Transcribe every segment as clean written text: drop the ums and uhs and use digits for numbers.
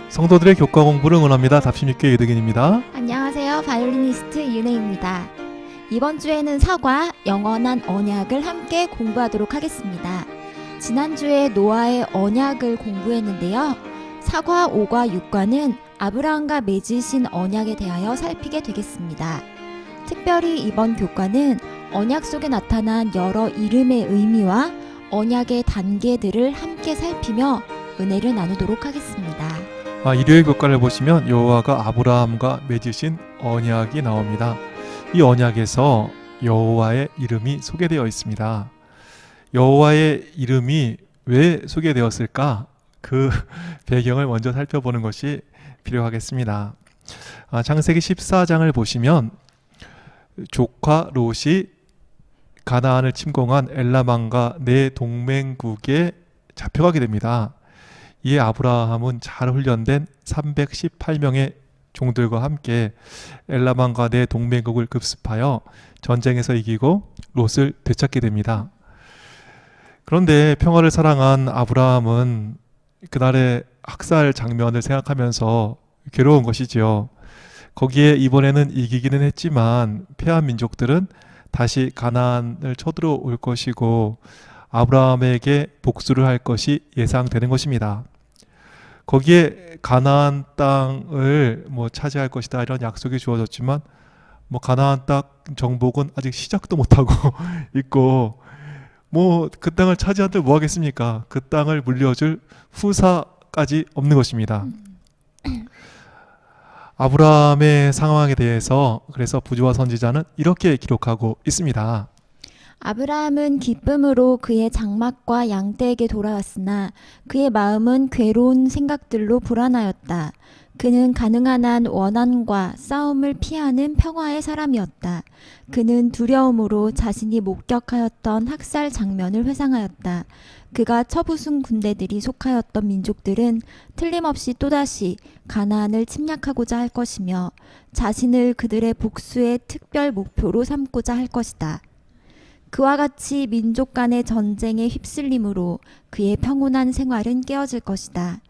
성도들의 교과 공부를 응원합니다. 답심육교 이득인입니다. 안녕하세요. 바이올리니스트 윤혜입니다. 이번 주에는 사과, 영원한 언약을 함께 공부하도록 하겠습니다. 지난주에 노아의 언약을 공부했는데요. 사과 5과 6과는 아브라함과 맺으신 언약에 대하여 살피게 되겠습니다. 특별히 이번 교과는 언약 속에 나타난 여러 이름의 의미와 언약의 단계들을 함께 살피며 은혜를 나누도록 하겠습니다. 일요일 교과를 보시면 여호와가 아브라함과 맺으신 언약이 나옵니다. 이 언약에서 여호와의 이름이 소개되어 있습니다. 여호와의 이름이 왜 소개되었을까? 그 배경을 먼저 살펴보는 것이 필요하겠습니다. 창세기 14장을 보시면 조카 롯이 가나안을 침공한 엘라망과 네 동맹국에 잡혀가게 됩니다. 이에 아브라함은 잘 훈련된 318명의 종들과 함께 엘라망과 네 동맹국을 급습하여 전쟁에서 이기고 롯을 되찾게 됩니다. 그런데 평화를 사랑한 아브라함은 그날의 학살 장면을 생각하면서 괴로운 것이지요. 거기에 이번에는 이기기는 했지만 패한 민족들은 다시 가나안을 쳐들어올 것이고 아브라함에게 복수를 할 것이 예상되는 것입니다. 거기에 가나안 땅을 차지할 것이다 이런 약속이 주어졌지만 가나안 땅 정복은 아직 시작도 못하고 있고 그 땅을 차지한들 뭐 하겠습니까? 그 땅을 물려줄 후사까지 없는 것입니다. 아브라함의 상황에 대해서 그래서 부조와 선지자는 이렇게 기록하고 있습니다. 아브라함은 기쁨으로 그의 장막과 양떼에게 돌아왔으나 그의 마음은 괴로운 생각들로 불안하였다. 그는 가능한 한 원한과 싸움을 피하는 평화의 사람이었다. 그는 두려움으로 자신이 목격하였던 학살 장면을 회상하였다. 그가 쳐부순 군대들이 속하였던 민족들은 틀림없이 또다시 가나안을 침략하고자 할 것이며 자신을 그들의 복수의 특별 목표로 삼고자 할 것이다. 그와 같이 민족 간의 전쟁에 휩쓸림으로 그의 평온한 생활은 깨어질 것이다.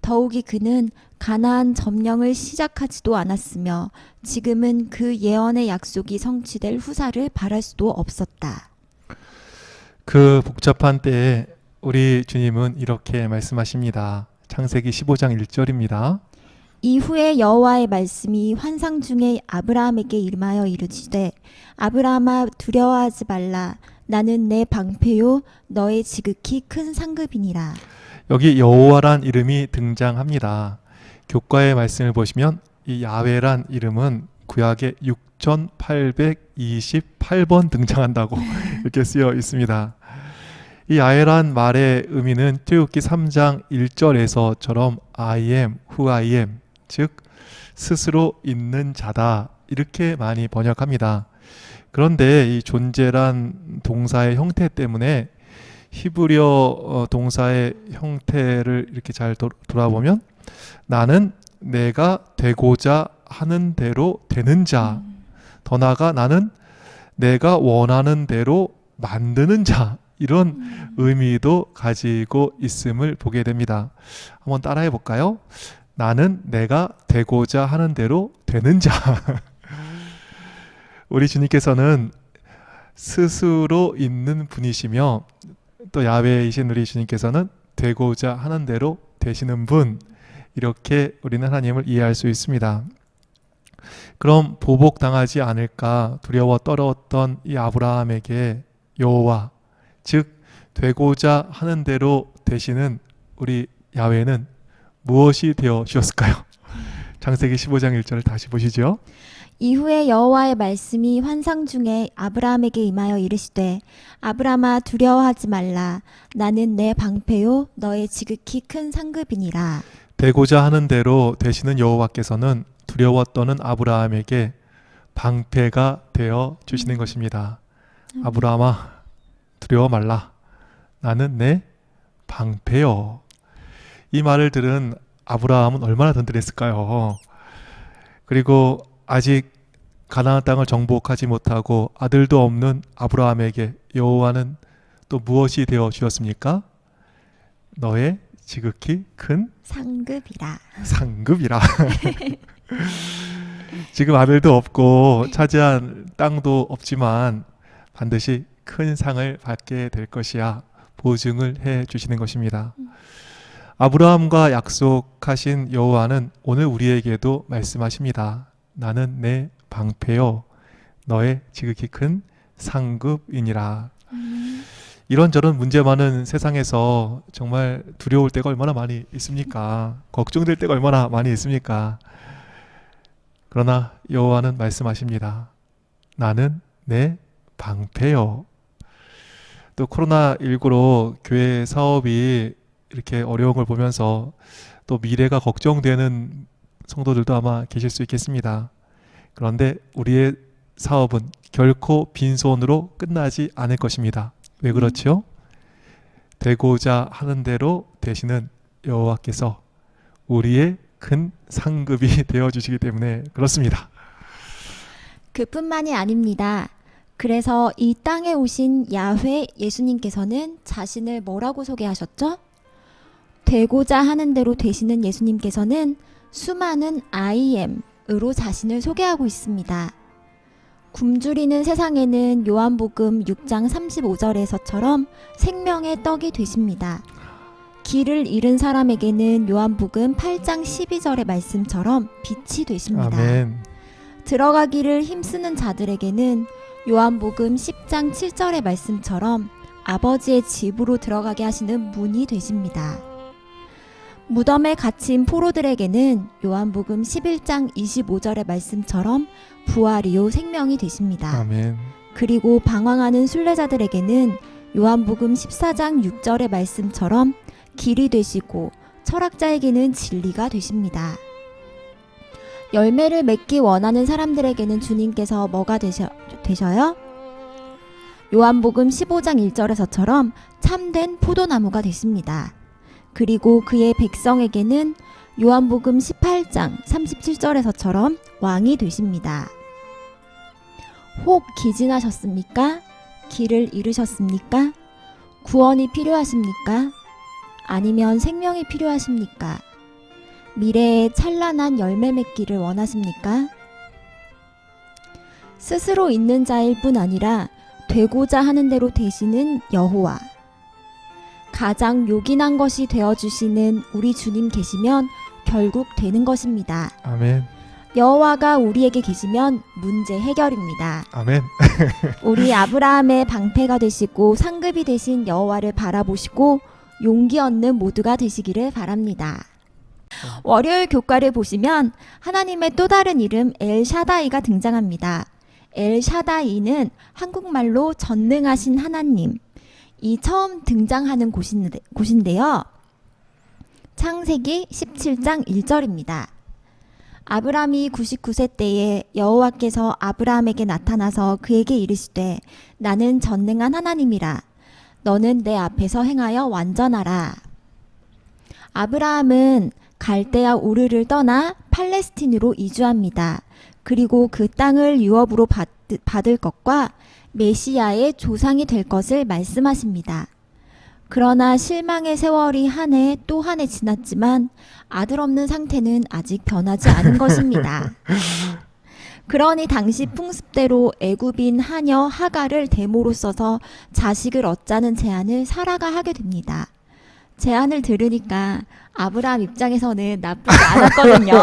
더욱이 그는 가나안 점령을 시작하지도 않았으며 지금은 그 예언의 약속이 성취될 후사를 바랄 수도 없었다. 그 복잡한 때에 우리 주님은 이렇게 말씀하십니다. 창세기 15장 1절입니다. 이후에 여호와의 말씀이 환상 중에 아브라함에게 임하여 이르시되 아브라함아 두려워하지 말라. 나는 내 방패요 너의 지극히 큰 상급이니라. 여기 여호와란 이름이 등장합니다. 교과의 말씀을 보시면 이 야훼란 이름은 구약에 6828번 등장한다고 이렇게 쓰여 있습니다. 이 야훼란 말의 의미는 출애굽기 3장 1절에서처럼 I am who I am, 즉 스스로 있는 자다 이렇게 많이 번역합니다. 그런데 이 존재란 동사의 형태 때문에 히브리어 동사의 형태를 이렇게 잘 돌아보면 나는 내가 되고자 하는 대로 되는 자, 더 나아가 나는 내가 원하는 대로 만드는 자 이런 의미도 가지고 있음을 보게 됩니다. 한번 따라해 볼까요? 나는 내가 되고자 하는 대로 되는 자. 우리 주님께서는 스스로 있는 분이시며 또 야훼이신 우리 주님께서는 되고자 하는 대로 되시는 분, 이렇게 우리는 하나님을 이해할 수 있습니다. 그럼 보복당하지 않을까 두려워 떨었던 이 아브라함에게 여호와, 즉 되고자 하는 대로 되시는 우리 야훼는 무엇이 되어 주었을까요? 창세기 15장 1절을 다시 보시죠. 이후에 여호와의 말씀이 환상 중에 아브라함에게 임하여 이르시되 아브라함아 두려워하지 말라. 나는 내 방패요 너의 지극히 큰 상급이니라. 되고자 하는 대로 되시는 여호와께서는 두려워 떠는 아브라함에게 방패가 되어 주시는 것입니다. 아브라함아 두려워 말라. 나는 내 방패요. 이 말을 들은 아브라함은 얼마나 든든했을까요? 그리고 아직 가나안 땅을 정복하지 못하고 아들도 없는 아브라함에게 여호와는 또 무엇이 되어 주었습니까? 너의 지극히 큰 상급이라. 상급이라. 지금 아벨도 없고 차지한 땅도 없지만 반드시 큰 상을 받게 될 것이야 보증을 해 주시는 것입니다. 아브라함과 약속하신 여호와는 오늘 우리에게도 말씀하십니다. 나는 내 방패요 너의 지극히 큰 상급이니라. 이런저런 문제 많은 세상에서 정말 두려울 때가 얼마나 많이 있습니까? 걱정될 때가 얼마나 많이 있습니까? 그러나 여호와는 말씀하십니다. 나는 내 방패요. 또 코로나19로 교회 사업이 이렇게 어려운 걸 보면서 또 미래가 걱정되는 성도들도 아마 계실 수 있겠습니다. 그런데 우리의 사업은 결코 빈손으로 끝나지 않을 것입니다. 왜 그렇죠? 되고자 하는 대로 되시는 여호와께서 우리의 큰 상급이 되어주시기 때문에 그렇습니다. 그뿐만이 아닙니다. 그래서 이 땅에 오신 야훼 예수님께서는 자신을 뭐라고 소개하셨죠? 되고자 하는 대로 되시는 예수님께서는 수많은 I am으로 자신을 소개하고 있습니다. 굶주리는 세상에는 요한복음 6장 35절에서처럼 생명의 떡이 되십니다. 길을 잃은 사람에게는 요한복음 8장 12절의 말씀처럼 빛이 되십니다. 아멘. 들어가기를 힘쓰는 자들에게는 요한복음 10장 7절의 말씀처럼 아버지의 집으로 들어가게 하시는 문이 되십니다. 무덤에 갇힌 포로들에게는 요한복음 11장 25절의 말씀처럼 부활이요 생명이 되십니다. 아멘. 그리고 방황하는 순례자들에게는 요한복음 14장 6절의 말씀처럼 길이 되시고 철학자에게는 진리가 되십니다. 열매를 맺기 원하는 사람들에게는 주님께서 뭐가 되셔요? 요한복음 15장 1절에서처럼 참된 포도나무가 되십니다. 그리고 그의 백성에게는 요한복음 18장 37절에서처럼 왕이 되십니다. 혹 기진하셨습니까? 길을 잃으셨습니까? 구원이 필요하십니까? 아니면 생명이 필요하십니까? 미래에 찬란한 열매 맺기를 원하십니까? 스스로 있는 자일 뿐 아니라 되고자 하는 대로 되시는 여호와, 가장 요긴한 것이 되어주시는 우리 주님 계시면 결국 되는 것입니다. 아멘. 여호와가 우리에게 계시면 문제 해결입니다. 아멘. 우리 아브라함의 방패가 되시고 상급이 되신 여호와를 바라보시고 용기 얻는 모두가 되시기를 바랍니다. 월요일 교과를 보시면 하나님의 또 다른 이름 엘샤다이가 등장합니다. 엘샤다이는 한국말로 전능하신 하나님, 이 처음 등장하는 곳인데요. 창세기 17장 1절입니다. 아브람이 99세 때에 여호와께서 아브라함에게 나타나서 그에게 이르시되 나는 전능한 하나님이라 너는 내 앞에서 행하여 완전하라. 아브라함은 갈대아 우르를 떠나 팔레스틴으로 이주합니다. 그리고 그 땅을 유업으로 받을 것과 메시아의 조상이 될 것을 말씀하십니다. 그러나 실망의 세월이 한 해 또 한 해 지났지만 아들 없는 상태는 아직 변하지 않은 것입니다. 그러니 당시 풍습대로 애굽인 하녀 하가를 대모로 써서 자식을 얻자는 제안을 사라가 하게 됩니다. 제안을 들으니까 아브라함 입장에서는 나쁘지 않았거든요.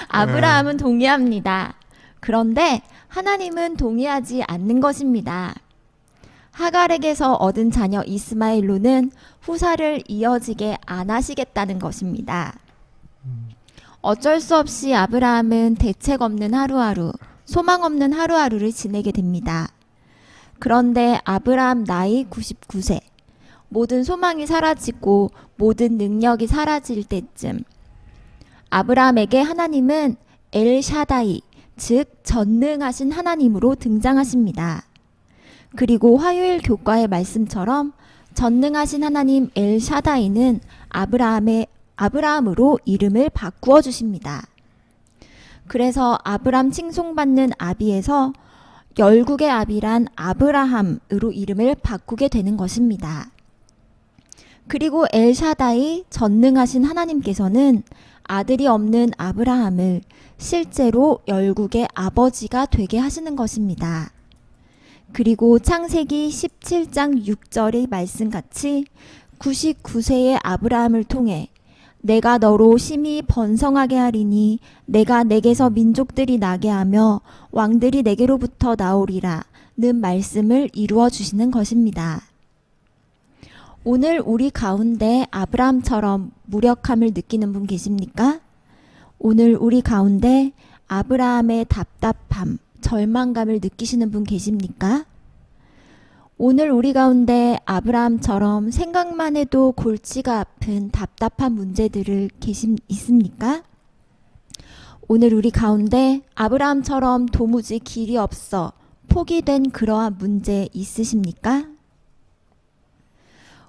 아브라함은 동의합니다. 그런데 하나님은 동의하지 않는 것입니다. 하갈에게서 얻은 자녀 이스마엘로는 후사를 이어지게 안 하시겠다는 것입니다. 어쩔 수 없이 아브라함은 대책 없는 하루하루, 소망 없는 하루하루를 지내게 됩니다. 그런데 아브라함 나이 99세, 모든 소망이 사라지고 모든 능력이 사라질 때쯤 아브라함에게 하나님은 엘샤다이, 즉 전능하신 하나님으로 등장하십니다. 그리고 화요일 교과의 말씀처럼 전능하신 하나님 엘샤다이는 아브라함으로 이름을 바꾸어 주십니다. 그래서 아브람 칭송받는 아비에서 열국의 아비란 아브라함으로 이름을 바꾸게 되는 것입니다. 그리고 엘샤다이 전능하신 하나님께서는 아들이 없는 아브라함을 실제로 열국의 아버지가 되게 하시는 것입니다. 그리고 창세기 17장 6절의 말씀같이 99세의 아브라함을 통해 내가 너로 심히 번성하게 하리니 내가 내게서 민족들이 나게 하며 왕들이 내게로부터 나오리라 는 말씀을 이루어 주시는 것입니다. 오늘 우리 가운데 아브라함처럼 무력함을 느끼는 분 계십니까? 오늘 우리 가운데 아브라함의 답답함, 절망감을 느끼시는 분 계십니까? 오늘 우리 가운데 아브라함처럼 생각만 해도 골치가 아픈 답답한 문제들을 있습니까? 오늘 우리 가운데 아브라함처럼 도무지 길이 없어 포기된 그러한 문제 있으십니까?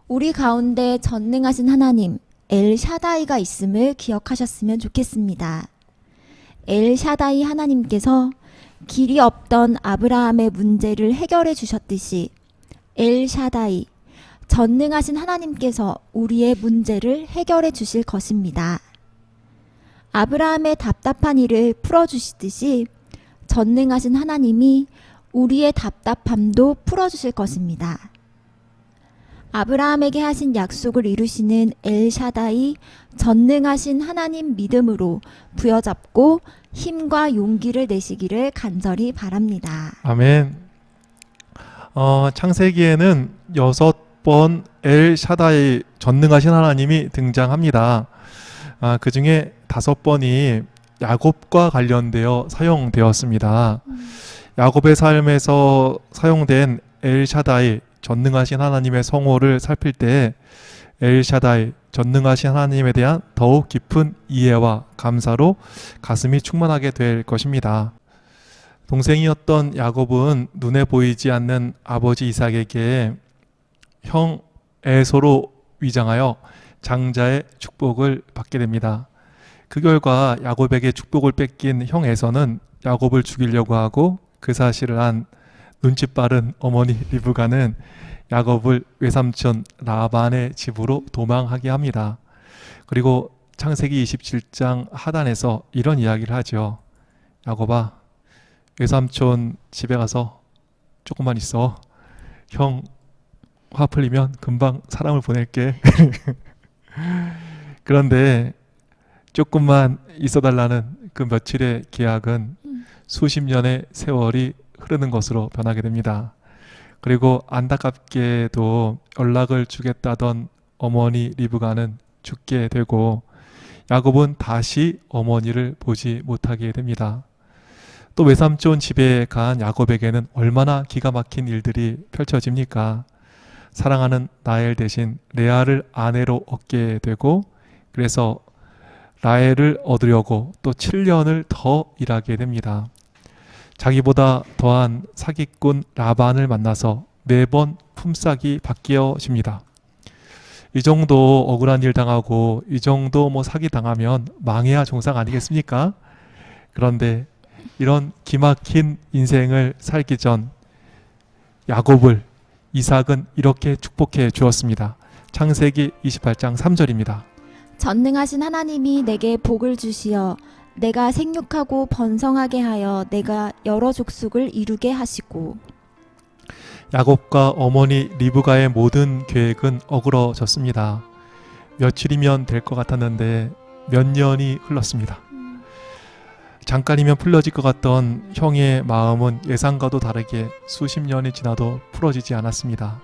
우리 가운데 전능하신 하나님 엘샤다이가 있음을 기억하셨으면 좋겠습니다. 엘샤다이 하나님께서 길이 없던 아브라함의 문제를 해결해 주셨듯이 엘샤다이 전능하신 하나님께서 우리의 문제를 해결해 주실 것입니다. 아브라함의 답답한 일을 풀어주시듯이 전능하신 하나님이 우리의 답답함도 풀어주실 것입니다. 아브라함에게 하신 약속을 이루시는 엘샤다이 전능하신 하나님 믿음으로 부여잡고 힘과 용기를 내시기를 간절히 바랍니다. 아멘. 창세기에는 6번 엘샤다이 전능하신 하나님이 등장합니다. 그 중에 5번이 야곱과 관련되어 사용되었습니다. 야곱의 삶에서 사용된 엘샤다이 전능하신 하나님의 성호를 살필 때 엘샤다이 전능하신 하나님에 대한 더욱 깊은 이해와 감사로 가슴이 충만하게 될 것입니다. 동생이었던 야곱은 눈에 보이지 않는 아버지 이삭에게 형 에서로 위장하여 장자의 축복을 받게 됩니다. 그 결과 야곱에게 축복을 뺏긴 형 에서는 야곱을 죽이려고 하고 그 사실을 안 눈치 빠른 어머니 리브가는 야곱을 외삼촌 라반의 집으로 도망하게 합니다. 그리고 창세기 27장 하단에서 이런 이야기를 하죠. 야곱아, 외삼촌 집에 가서 조금만 있어. 형 화 풀리면 금방 사람을 보낼게. 그런데 조금만 있어달라는 그 며칠의 계약은 수십 년의 세월이 흐르는 것으로 변하게 됩니다. 그리고 안타깝게도 연락을 주겠다던 어머니 리브가는 죽게 되고 야곱은 다시 어머니를 보지 못하게 됩니다. 또 외삼촌 집에 간 야곱에게는 얼마나 기가 막힌 일들이 펼쳐집니까? 사랑하는 라헬 대신 레아를 아내로 얻게 되고 그래서 라헬을 얻으려고 또 7년을 더 일하게 됩니다. 자기보다 더한 사기꾼 라반을 만나서 매번 품삯이 바뀌어집니다. 이 정도 억울한 일 당하고 이 정도 사기 당하면 망해야 정상 아니겠습니까? 그런데 이런 기막힌 인생을 살기 전 야곱을 이삭은 이렇게 축복해 주었습니다. 창세기 28장 3절입니다. 전능하신 하나님이 내게 복을 주시어 내가 생육하고 번성하게 하여 내가 여러 족속을 이루게 하시고. 야곱과 어머니 리브가의 모든 계획은 어그러졌습니다. 며칠이면 될 것 같았는데 몇 년이 흘렀습니다. 잠깐이면 풀려질 것 같던 형의 마음은 예상과도 다르게 수십 년이 지나도 풀어지지 않았습니다.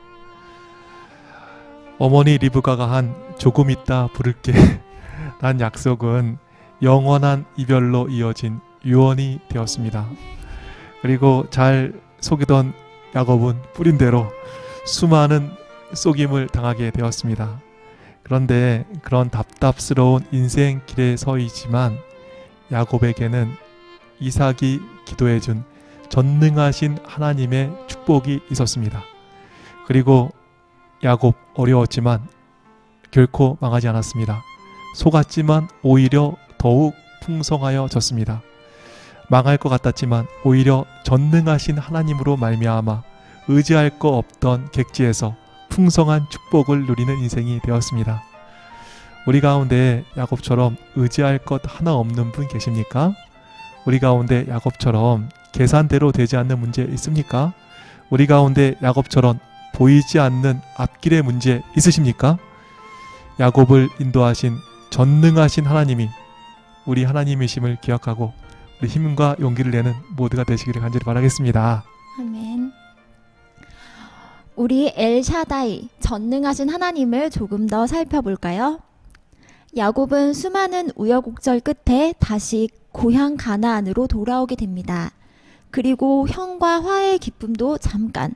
어머니 리브가가 한 조금 있다 부를게 란 약속은 영원한 이별로 이어진 유언이 되었습니다. 그리고 잘 속이던 야곱은 뿌린 대로 수많은 속임을 당하게 되었습니다. 그런데 그런 답답스러운 인생길에 서 있지만 야곱에게는 이삭이 기도해준 전능하신 하나님의 축복이 있었습니다. 그리고 야곱 어려웠지만 결코 망하지 않았습니다. 속았지만 오히려 더욱 풍성하여졌습니다. 망할 것 같았지만 오히려 전능하신 하나님으로 말미암아 의지할 거 없던 객지에서 풍성한 축복을 누리는 인생이 되었습니다. 우리 가운데 야곱처럼 의지할 것 하나 없는 분 계십니까? 우리 가운데 야곱처럼 계산대로 되지 않는 문제 있습니까? 우리 가운데 야곱처럼 보이지 않는 앞길의 문제 있으십니까? 야곱을 인도하신 전능하신 하나님이 우리 하나님이심을 기억하고 우리 힘과 용기를 내는 모두가 되시기를 간절히 바라겠습니다. 아멘. 우리 엘샤다이 전능하신 하나님을 조금 더 살펴볼까요? 야곱은 수많은 우여곡절 끝에 다시 고향 가나안으로 돌아오게 됩니다. 그리고 형과 화해의 기쁨도 잠깐.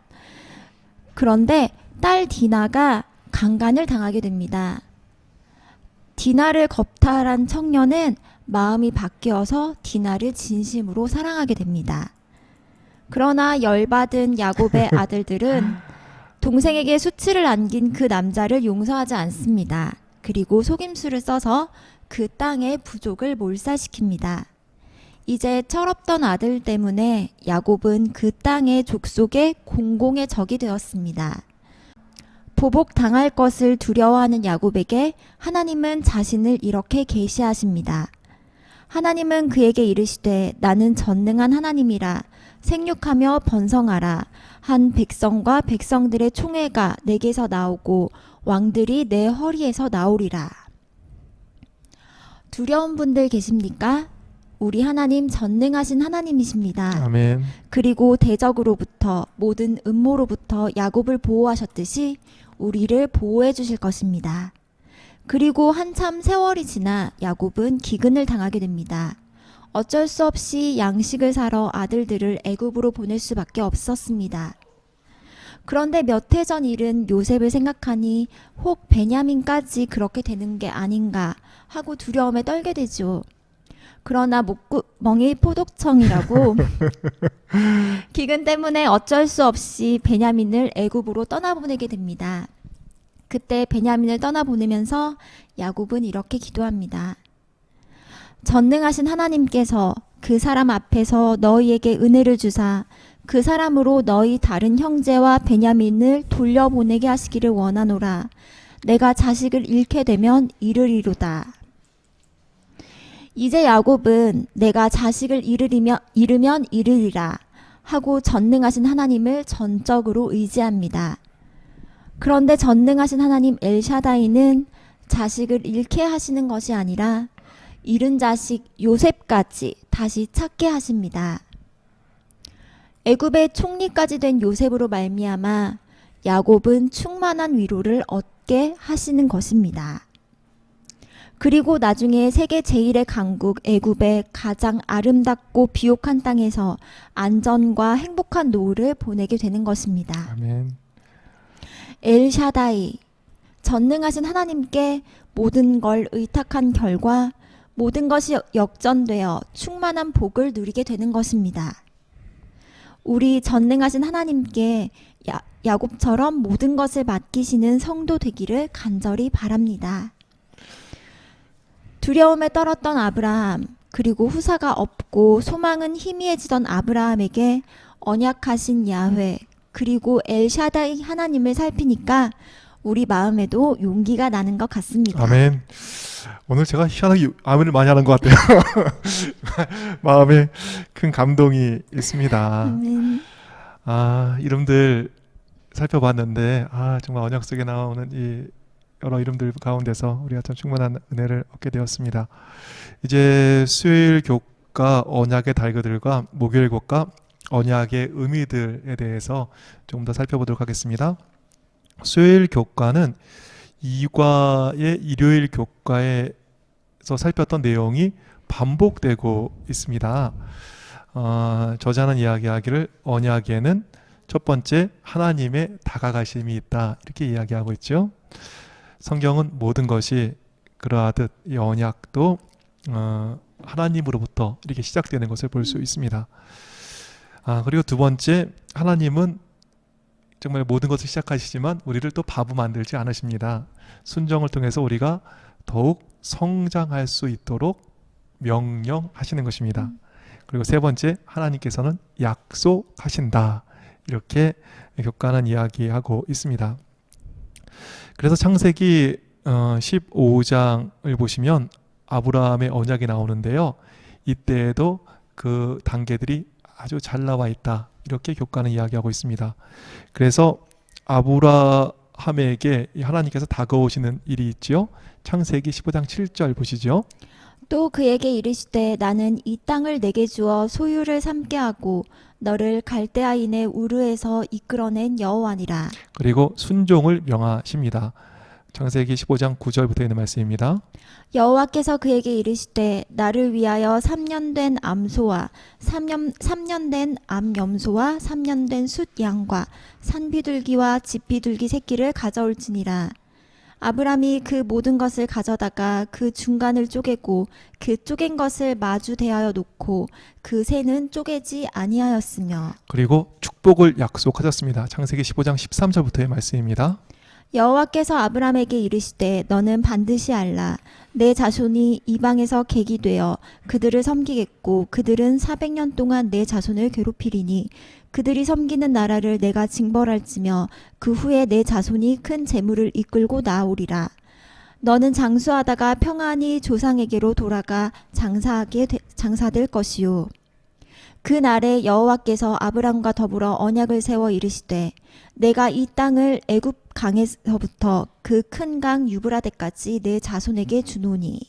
그런데 딸 디나가 강간을 당하게 됩니다. 디나를 겁탈한 청년은 마음이 바뀌어서 디나를 진심으로 사랑하게 됩니다. 그러나 열받은 야곱의 아들들은 동생에게 수치를 안긴 그 남자를 용서하지 않습니다. 그리고 속임수를 써서 그 땅의 부족을 몰살시킵니다. 이제 철없던 아들 때문에 야곱은 그 땅의 족속의 공공의 적이 되었습니다. 보복당할 것을 두려워하는 야곱에게 하나님은 자신을 이렇게 계시하십니다. 하나님은 그에게 이르시되 나는 전능한 하나님이라 생육하며 번성하라. 한 백성과 백성들의 총회가 내게서 나오고 왕들이 내 허리에서 나오리라. 두려운 분들 계십니까? 우리 하나님 전능하신 하나님이십니다. 아멘. 그리고 대적으로부터 모든 음모로부터 야곱을 보호하셨듯이 우리를 보호해 주실 것입니다. 그리고 한참 세월이 지나 야곱은 기근을 당하게 됩니다. 어쩔 수 없이 양식을 사러 아들들을 애굽으로 보낼 수밖에 없었습니다. 그런데 몇 해 전 일은 요셉을 생각하니 혹 베냐민까지 그렇게 되는 게 아닌가 하고 두려움에 떨게 되죠. 그러나 목구멍이 포독청이라고 기근 때문에 어쩔 수 없이 베냐민을 애굽으로 떠나보내게 됩니다. 그때 베냐민을 떠나보내면서 야곱은 이렇게 기도합니다. 전능하신 하나님께서 그 사람 앞에서 너희에게 은혜를 주사 그 사람으로 너희 다른 형제와 베냐민을 돌려보내게 하시기를 원하노라. 내가 자식을 잃게 되면 이르리로다. 이제 야곱은 내가 자식을 잃으면 이르리라 하고 전능하신 하나님을 전적으로 의지합니다. 그런데 전능하신 하나님 엘샤다이는 자식을 잃게 하시는 것이 아니라 잃은 자식 요셉까지 다시 찾게 하십니다. 애굽의 총리까지 된 요셉으로 말미암아 야곱은 충만한 위로를 얻게 하시는 것입니다. 그리고 나중에 세계 제1의 강국 애굽의 가장 아름답고 비옥한 땅에서 안전과 행복한 노후를 보내게 되는 것입니다. 아멘. 엘샤다이 전능하신 하나님께 모든 걸 의탁한 결과 모든 것이 역전되어 충만한 복을 누리게 되는 것입니다. 우리 전능하신 하나님께 야곱처럼 모든 것을 맡기시는 성도 되기를 간절히 바랍니다. 두려움에 떨었던 아브라함, 그리고 후사가 없고 소망은 희미해지던 아브라함에게 언약하신 야훼, 그리고 엘샤다이 하나님을 살피니까 우리 마음에도 용기가 나는 것 같습니다. 아멘. 오늘 제가 희한하게 아멘을 많이 하는 것 같아요. 마음에 큰 감동이 있습니다. 아멘. 이름들 살펴봤는데 정말 언약 속에 나오는 이 여러 이름들 가운데서 우리가 참 충만한 은혜를 얻게 되었습니다. 이제 수요일 교과 언약의 달그들과 목요일 교과 언약의 의미들에 대해서 조금 더 살펴보도록 하겠습니다. 수요일 교과는 2과의 일요일 교과에서 살폈던 내용이 반복되고 있습니다. 저자는 이야기하기를 언약에는 첫 번째 하나님의 다가가심이 있다 이렇게 이야기하고 있죠. 성경은 모든 것이 그러하듯 이 언약도 하나님으로부터 이렇게 시작되는 것을 볼 수 있습니다. 그리고 두 번째, 하나님은 정말 모든 것을 시작하시지만 우리를 또 바보 만들지 않으십니다. 순종을 통해서 우리가 더욱 성장할 수 있도록 명령하시는 것입니다. 그리고 세 번째, 하나님께서는 약속하신다. 이렇게 교과는 이야기하고 있습니다. 그래서 창세기 15장을 보시면 아브라함의 언약이 나오는데요. 이때에도 그 단계들이 아주 잘 나와 있다. 이렇게 교과는 이야기하고 있습니다. 그래서 아브라함에게 하나님께서 다가오시는 일이 있지요. 창세기 15장 7절 보시죠. 또 그에게 이르시되 나는 이 땅을 내게 주어 소유를 삼게 하고 너를 갈대아인의 우르에서 이끌어낸 여호와니라. 그리고 순종을 명하십니다. 창세기 15장 9절부터 있는 말씀입니다. 여호와께서 그에게 이르시되 나를 위하여 3년 된 암소와 3년 된 암염소와 3년 된 숫양과 산비둘기와 집비둘기 새끼를 가져올지니라. 아브람이 그 모든 것을 가져다가 그 중간을 쪼개고 그 쪼갠 것을 마주 대하여 놓고 그 새는 쪼개지 아니하였으며 그리고 축복을 약속하셨습니다. 창세기 15장 13절부터의 말씀입니다. 여호와께서 아브람에게 이르시되 너는 반드시 알라. 내 자손이 이방에서 객이 되어 그들을 섬기겠고 그들은 400년 동안 내 자손을 괴롭히리니 그들이 섬기는 나라를 내가 징벌할지며 그 후에 내 자손이 큰 재물을 이끌고 나오리라. 너는 장수하다가 평안히 조상에게로 돌아가 장사될 것이요. 그 날에 여호와께서 아브람과 더불어 언약을 세워 이르시되 내가 이 땅을 애굽 강에서부터 그 큰 강 유브라데까지 내 자손에게 주노니.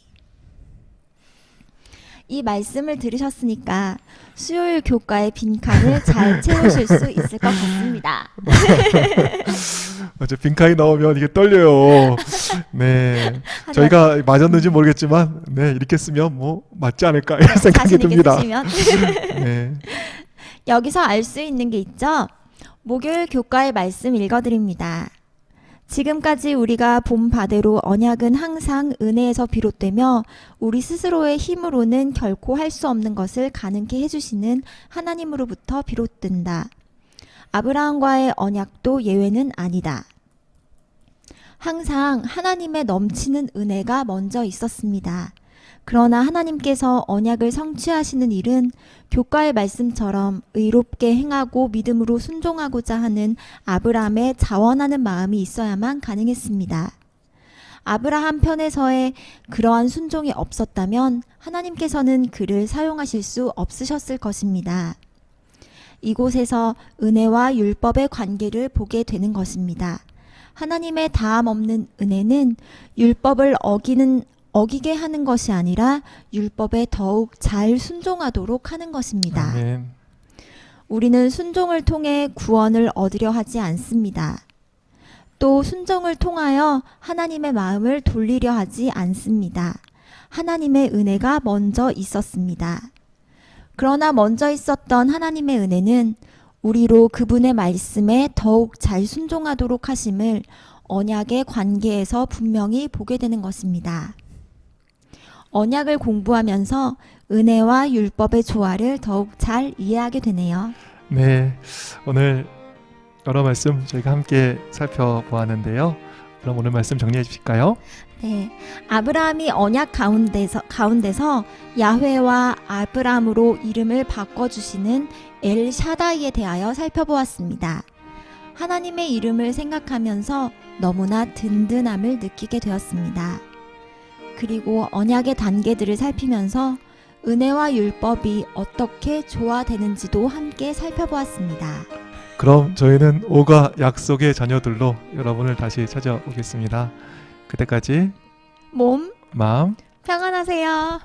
이 말씀을 들으셨으니까 수요일 교과의 빈칸을 잘 채우실 수 있을 것 같습니다. 맞아, 빈칸이 나오면 이게 떨려요. 네, 저희가 맞았는지 모르겠지만, 네, 이렇게 쓰면 뭐 맞지 않을까 이런 생각이 자신 있게 듭니다. 쓰시면. 네, 여기서 알 수 있는 게 있죠. 목요일 교과의 말씀 읽어드립니다. 지금까지 우리가 본 바대로 언약은 항상 은혜에서 비롯되며 우리 스스로의 힘으로는 결코 할 수 없는 것을 가능케 해주시는 하나님으로부터 비롯된다. 아브라함과의 언약도 예외는 아니다. 항상 하나님의 넘치는 은혜가 먼저 있었습니다. 그러나 하나님께서 언약을 성취하시는 일은 교과의 말씀처럼 의롭게 행하고 믿음으로 순종하고자 하는 아브라함의 자원하는 마음이 있어야만 가능했습니다. 아브라함 편에서의 그러한 순종이 없었다면 하나님께서는 그를 사용하실 수 없으셨을 것입니다. 이곳에서 은혜와 율법의 관계를 보게 되는 것입니다. 하나님의 다함 없는 은혜는 율법을 어기게 하는 것이 아니라 율법에 더욱 잘 순종하도록 하는 것입니다. 아멘. 우리는 순종을 통해 구원을 얻으려 하지 않습니다. 또 순종을 통하여 하나님의 마음을 돌리려 하지 않습니다. 하나님의 은혜가 먼저 있었습니다. 그러나 먼저 있었던 하나님의 은혜는 우리로 그분의 말씀에 더욱 잘 순종하도록 하심을 언약의 관계에서 분명히 보게 되는 것입니다. 언약을 공부하면서 은혜와 율법의 조화를 더욱 잘 이해하게 되네요. 네, 오늘 여러 말씀 저희가 함께 살펴보았는데요. 그럼 오늘 말씀 정리해 주실까요? 네, 아브라함이 언약 가운데서 야훼와 아브라함으로 이름을 바꿔주시는 엘 샤다이에 대하여 살펴보았습니다. 하나님의 이름을 생각하면서 너무나 든든함을 느끼게 되었습니다. 그리고 언약의 단계들을 살피면서 은혜와 율법이 어떻게 조화되는지도 함께 살펴보았습니다. 그럼 저희는 오가 약속의 자녀들로 여러분을 다시 찾아오겠습니다. 그때까지 몸 마음 평안하세요.